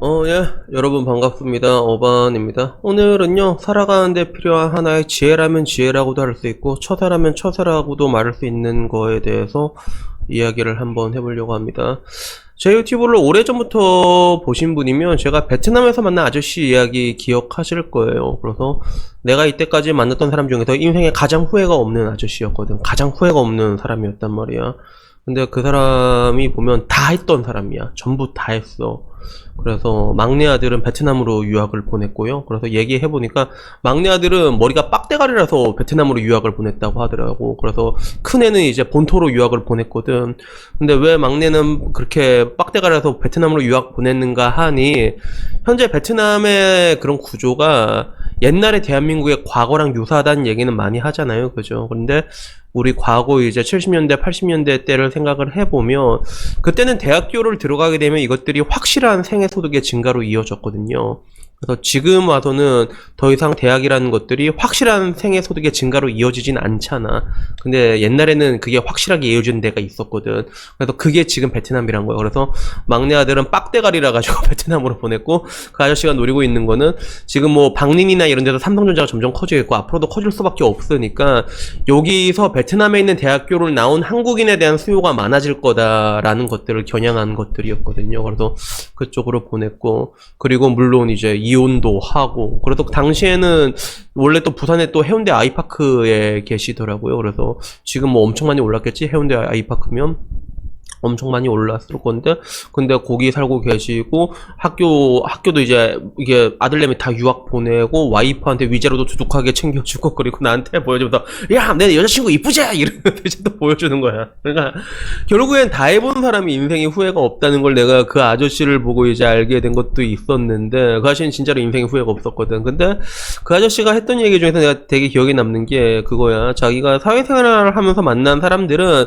예, 여러분 반갑습니다. 어반입니다. 오늘은요, 살아가는데 필요한 하나의 지혜라면 지혜라고도 할 수 있고, 처세라면 처세라고도 말할 수 있는 거에 대해서 이야기를 한번 해보려고 합니다. 제 유튜브를 오래전부터 보신 분이면 제가 베트남에서 만난 아저씨 이야기 기억하실 거예요. 그래서 내가 이때까지 만났던 사람 중에서 인생에 가장 후회가 없는 아저씨였거든. 가장 후회가 없는 사람이었단 말이야. 근데 그 사람이 보면 다 했던 사람이야. 전부 다 했어. 그래서 막내 아들은 베트남으로 유학을 보냈고요. 그래서 얘기해보니까 막내 아들은 머리가 빡대가리라서 베트남으로 유학을 보냈다고 하더라고. 그래서 큰애는 이제 본토로 유학을 보냈거든. 근데 왜 막내는 그렇게 빡대가리라서 베트남으로 유학 보냈는가 하니, 현재 베트남의 그런 구조가 옛날에 대한민국의 과거랑 유사하다는 얘기는 많이 하잖아요. 그죠? 근데 우리 과거 이제 70년대, 80년대 때를 생각을 해보면, 그때는 대학교를 들어가게 되면 이것들이 확실한 생애소득의 증가로 이어졌거든요. 그래서 지금 와서는 더 이상 대학이라는 것들이 확실한 생애소득의 증가로 이어지진 않잖아. 근데 옛날에는 그게 확실하게 이어지는 데가 있었거든. 그래서 그게 지금 베트남이란 거예요. 그래서 막내 아들은 빡대가리라 가지고 베트남으로 보냈고, 그 아저씨가 노리고 있는 거는 지금 뭐 방린이나 이런 데서 삼성전자가 점점 커지고 있고 앞으로도 커질 수밖에 없으니까, 여기서 베트남에 있는 대학교를 나온 한국인에 대한 수요가 많아질 거다라는 것들을 겨냥한 것들이었거든요. 그래서 그쪽으로 보냈고, 그리고 물론 이제 이혼도 하고, 그래도 당시에는 원래 또 부산에 또 해운대 아이파크에 계시더라고요. 그래서 지금 뭐 엄청 많이 올랐겠지? 해운대 아이파크면 엄청 많이 올랐을 건데, 근데 거기 살고 계시고, 학교도 이제, 이게 아들내미 다 유학 보내고, 와이프한테 위자료도 두둑하게 챙겨주고, 그리고 나한테 보여주면서, 야, 내 여자친구 이쁘지? 이러면서 이제 또 보여주는 거야. 그러니까, 결국엔 다 해본 사람이 인생에 후회가 없다는 걸 내가 그 아저씨를 보고 이제 알게 된 것도 있었는데, 그 아저씨는 진짜로 인생에 후회가 없었거든. 근데, 그 아저씨가 했던 얘기 중에서 내가 되게 기억에 남는 게 그거야. 자기가 사회생활을 하면서 만난 사람들은,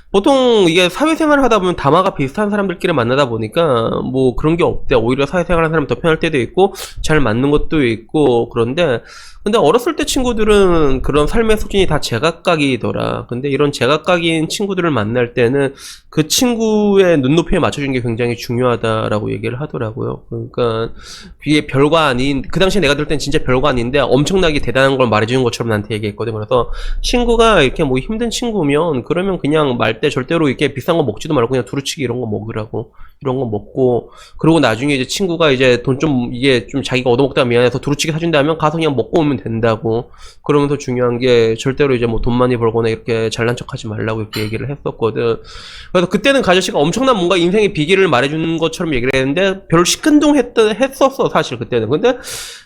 보통 이게 사회생활을 하다 보면 다마가 비슷한 사람들끼리 만나다 보니까 뭐 그런 게 없대. 오히려 사회생활 하는 사람이 더 편할 때도 있고 잘 맞는 것도 있고. 그런데 근데 어렸을 때 친구들은 그런 삶의 수준이 다 제각각이더라. 근데 이런 제각각인 친구들을 만날 때는 그 친구의 눈높이에 맞춰주는 게 굉장히 중요하다라고 얘기를 하더라고요. 그러니까 이게 별거 아닌, 그 당시에 내가 들을 땐 진짜 별거 아닌데 엄청나게 대단한 걸 말해주는 것처럼 나한테 얘기했거든. 그래서 친구가 이렇게 뭐 힘든 친구면 그러면 그냥 말 때 절대로 이렇게 비싼 거 먹지도 말고 그냥 두루치기 이런 거 먹으라고. 이런 거 먹고, 그리고 나중에 이제 친구가 이제 돈 좀, 이게 좀 자기가 얻어먹다가 미안해서 두루치기 사준다면 가서 그냥 먹고 오면 된다고. 그러면서 중요한 게 절대로 이제 뭐 돈 많이 벌거나 이렇게 잘난 척 하지 말라고 이렇게 얘기를 했었거든. 그래서 그때는 그 아저씨가 엄청난 뭔가 인생의 비결을 말해주는 것처럼 얘기를 했는데 별 했었어, 사실 그때는. 근데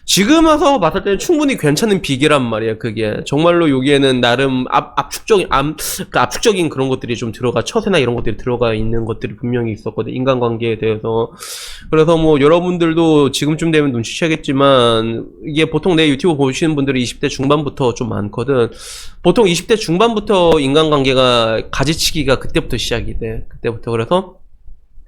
지금 와서 봤을 때는 충분히 괜찮은 비결란 말이야, 그게. 정말로 여기에는 나름 압축적인 그런 것들이 좀 들어가, 처세나 이런 것들이 들어가 있는 것들이 분명히 있었거든, 인간관계에 대해서. 그래서 뭐 여러분들도 지금쯤 되면 눈치채겠지만, 이게 보통 내 유튜브 보시는 분들이 20대 중반부터 좀 많거든. 보통 20대 중반부터 인간관계가 가지치기가 그때부터 시작이 돼. 그때부터. 그래서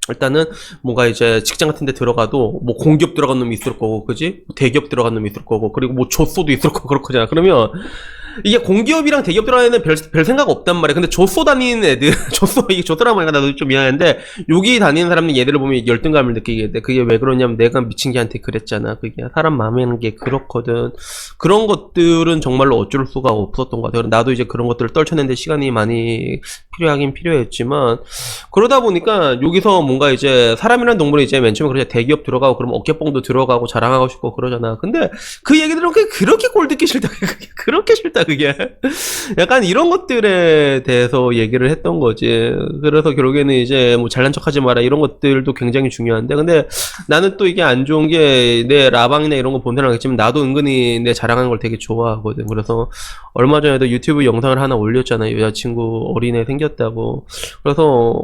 일단은 뭔가 이제 직장 같은 데 들어가도 뭐 공기업 들어간 놈이 있을 거고, 그지? 대기업 들어간 놈이 있을 거고, 그리고 뭐 조소도 있을 거고, 그렇거든요. 그러면 이게 공기업이랑 대기업 들어가는 애는 별 생각 없단 말이야. 근데 조소 다니는 애들, 이게 조소라고 하니까 나도 좀 미안한데, 여기 다니는 사람들 얘들을 보면 열등감을 느끼게 돼. 그게 왜 그러냐면 내가 미친 개한테 그랬잖아. 그게 사람 마음에 하는 게 그렇거든. 그런 것들은 정말로 어쩔 수가 없었던 것 같아요. 나도 이제 그런 것들을 떨쳐내는데 시간이 많이 필요하긴 필요했지만, 그러다 보니까 여기서 뭔가 이제 사람이라는 동물이 이제 맨 처음에 그렇게 대기업 들어가고 그러면 어깨뽕도 들어가고 자랑하고 싶고 그러잖아. 근데 그 얘기들은 그렇게 꼴 듣기 싫다. 그렇게 싫다, 그게. 약간 이런 것들에 대해서 얘기를 했던 거지. 그래서 결국에는 이제 뭐 잘난 척 하지 마라 이런 것들도 굉장히 중요한데, 근데 나는 또 이게 안 좋은 게, 내 라방이나 이런 거 본 사람 알겠지만 나도 은근히 내 자랑하는 걸 되게 좋아하거든. 그래서 얼마 전에도 유튜브 영상을 하나 올렸잖아. 여자친구 어린애 생겼다고. 그래서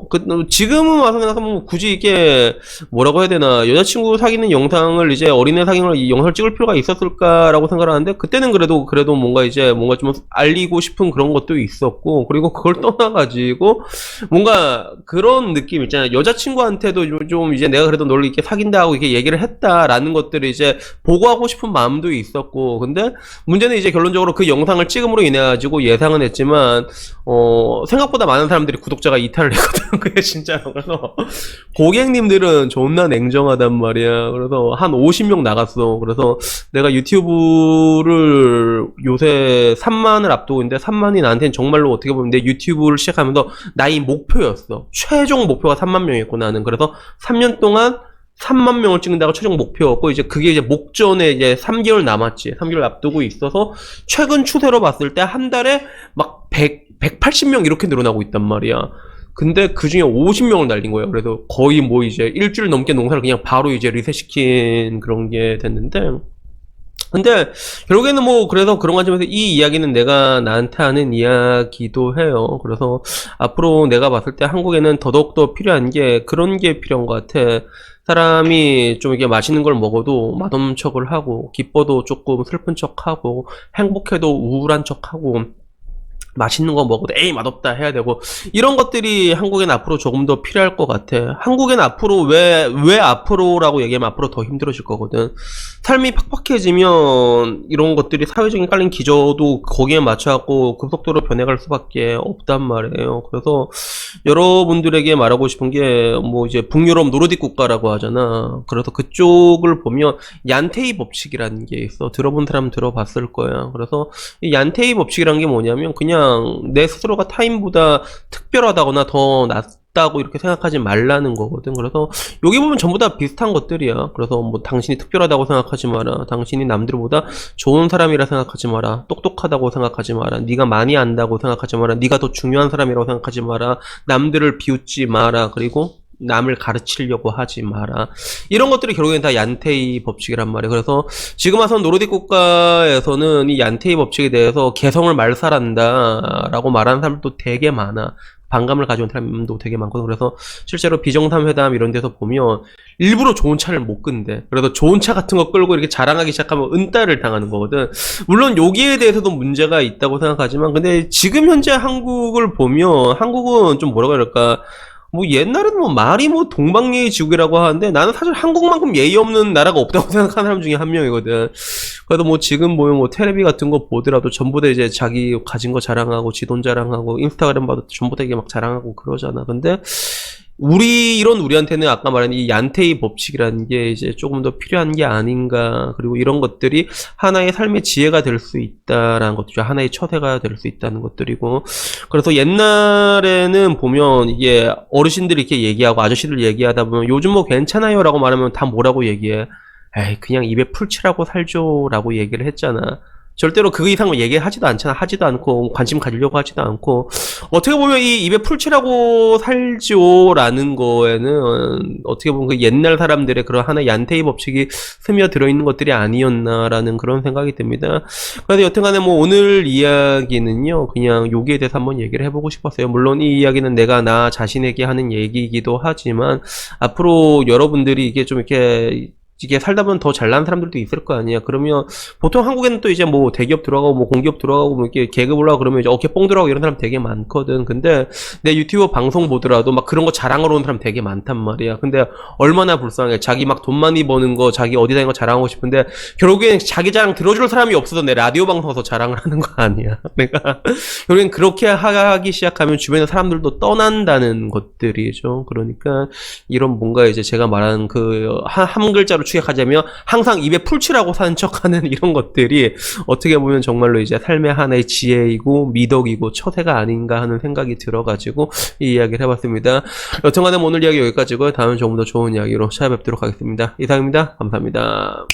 지금은 와서 생각하면 굳이 이게 뭐라고 해야 되나, 여자친구 사귀는 영상을 이제 어린애 사귀는 이 영상을 찍을 필요가 있었을까라고 생각을 하는데, 그때는 그래도 뭔가 좀 알리고 싶은 그런 것도 있었고, 그리고 그걸 떠나가지고 뭔가 그런 느낌 있잖아요. 여자친구한테도 좀 이제 내가 그래도 너를 이렇게 사귄다 하고 이렇게 얘기를 했다라는 것들을 이제 보고하고 싶은 마음도 있었고, 근데 문제는 이제 결론적으로 그 영상을 찍음으로 인해 가지고 예상은 했지만 생각보다 많은 사람들이 구독자가 이탈을 했거든. 그게 진짜로. 그래서 고객님들은 존나 냉정하단 말이야. 그래서 한 50명 나갔어. 그래서 내가 유튜브를 요새 3만을 앞두고 있는데 3만이 나한테는 정말로 어떻게 보면 내 유튜브를 시작하면서 나의 목표였어. 최종 목표가 3만 명이었고 나는. 그래서 3년 동안 3만 명을 찍는다가 최종 목표였고, 이제 그게 이제 목전에 이제 3개월 남았지. 3개월 앞두고 있어서 최근 추세로 봤을 때 한 달에 막 180명 이렇게 늘어나고 있단 말이야. 근데 그 중에 50명을 날린 거예요. 그래서 거의 뭐 이제 일주일 넘게 농사를 그냥 바로 이제 리셋시킨 그런 게 됐는데, 근데 결국에는 뭐 그래서 그런 관점에서 이 이야기는 내가 나한테 하는 이야기도 해요. 그래서 앞으로 내가 봤을 때 한국에는 더더욱더 필요한 게 그런 게 필요한 것 같아. 사람이 좀 이렇게 맛있는 걸 먹어도 맛없는 척을 하고, 기뻐도 조금 슬픈 척하고, 행복해도 우울한 척하고, 맛있는 거 먹어도 에이 맛없다 해야 되고, 이런 것들이 한국엔 앞으로 조금 더 필요할 것 같아. 한국엔 앞으로 왜 앞으로라고 얘기하면 앞으로 더 힘들어질 거거든. 삶이 팍팍해지면 이런 것들이 사회적인 깔린 기저도 거기에 맞춰갖고 급속도로 변해갈 수밖에 없단 말이에요. 그래서 여러분들에게 말하고 싶은 게 뭐 이제 북유럽 노르딕 국가라고 하잖아. 그래서 그쪽을 보면 얀테이 법칙이라는 게 있어. 들어본 사람 들어봤을 거야. 그래서 이 얀테이 법칙이라는 게 뭐냐면 그냥 내 스스로가 타인보다 특별하다거나 더 낫다고 이렇게 생각하지 말라는 거거든. 그래서 여기 보면 전부 다 비슷한 것들이야. 그래서 뭐 당신이 특별하다고 생각하지 마라. 당신이 남들보다 좋은 사람이라 생각하지 마라. 똑똑하다고 생각하지 마라. 네가 많이 안다고 생각하지 마라. 네가 더 중요한 사람이라고 생각하지 마라. 남들을 비웃지 마라. 그리고 남을 가르치려고 하지 마라. 이런 것들이 결국엔 다 얀테이 법칙이란 말이에요. 그래서 지금 와서 노르딕 국가에서는 이 얀테이 법칙에 대해서 개성을 말살한다 라고 말하는 사람도 되게 많아. 반감을 가져온 사람도 되게 많거든. 그래서 실제로 비정상회담 이런 데서 보면 일부러 좋은 차를 못 끈대. 그래서 좋은 차 같은 거 끌고 이렇게 자랑하기 시작하면 은따를 당하는 거거든. 물론 여기에 대해서도 문제가 있다고 생각하지만, 근데 지금 현재 한국을 보면 한국은 좀 뭐라고 할까, 뭐 옛날에는 뭐 말이 뭐 동방예의 지국이라고 하는데 나는 사실 한국만큼 예의 없는 나라가 없다고 생각하는 사람 중에 한 명이거든. 그래도 뭐 지금 보면 뭐 테레비 같은 거 보더라도 전부 다 이제 자기 가진 거 자랑하고 지돈 자랑하고 인스타그램 봐도 전부 다 이게 막 자랑하고 그러잖아. 근데 우리한테는 아까 말한 이 얀테이 법칙이라는 게 이제 조금 더 필요한 게 아닌가. 그리고 이런 것들이 하나의 삶의 지혜가 될 수 있다라는 것들이죠. 하나의 처세가 될 수 있다는 것들이고. 그래서 옛날에는 보면 이게 어르신들이 이렇게 얘기하고 아저씨들 얘기하다 보면 요즘 뭐 괜찮아요 라고 말하면 다 뭐라고 얘기해. 에이 그냥 입에 풀칠하고 살죠 라고 얘기를 했잖아. 절대로 그 이상 얘기하지도 않잖아. 하지도 않고 관심 가지려고 하지도 않고. 어떻게 보면 이 입에 풀칠하고 살죠라는 거에는 어떻게 보면 그 옛날 사람들의 그런 하나의 얀테이 법칙이 스며들어 있는 것들이 아니었나라는 그런 생각이 듭니다. 그래서 여튼간에 뭐 오늘 이야기는요 그냥 여기에 대해서 한번 얘기를 해보고 싶었어요. 물론 이 이야기는 내가 나 자신에게 하는 얘기이기도 하지만 앞으로 여러분들이 이게 좀 이게 살다 보면 더 잘난 사람들도 있을 거 아니야. 그러면 보통 한국에는 또 이제 뭐 대기업 들어가고 뭐 공기업 들어가고 뭐 이렇게 계급 올라가고 그러면 이제 어깨 뽕 들어가고 이런 사람 되게 많거든. 근데 내 유튜브 방송 보더라도 막 그런 거 자랑하러 오는 사람 되게 많단 말이야. 근데 얼마나 불쌍해. 자기 막 돈 많이 버는 거 자기 어디 다니는 거 자랑하고 싶은데 결국엔 자기 자랑 들어줄 사람이 없어서 내 라디오 방송에서 자랑을 하는 거 아니야. 내가 결국엔 그렇게 하기 시작하면 주변에 사람들도 떠난다는 것들이죠. 그러니까 이런 뭔가 이제 제가 말한 그 한 글자로 추격하자면 항상 입에 풀칠하고 사는 척하는 이런 것들이 어떻게 보면 정말로 이제 삶의 하나의 지혜이고 미덕이고 처세가 아닌가 하는 생각이 들어가지고 이 이야기를 해봤습니다. 여튼간에 오늘 이야기 여기까지고요. 다음에 조금 더 좋은 이야기로 찾아뵙도록 하겠습니다. 이상입니다. 감사합니다.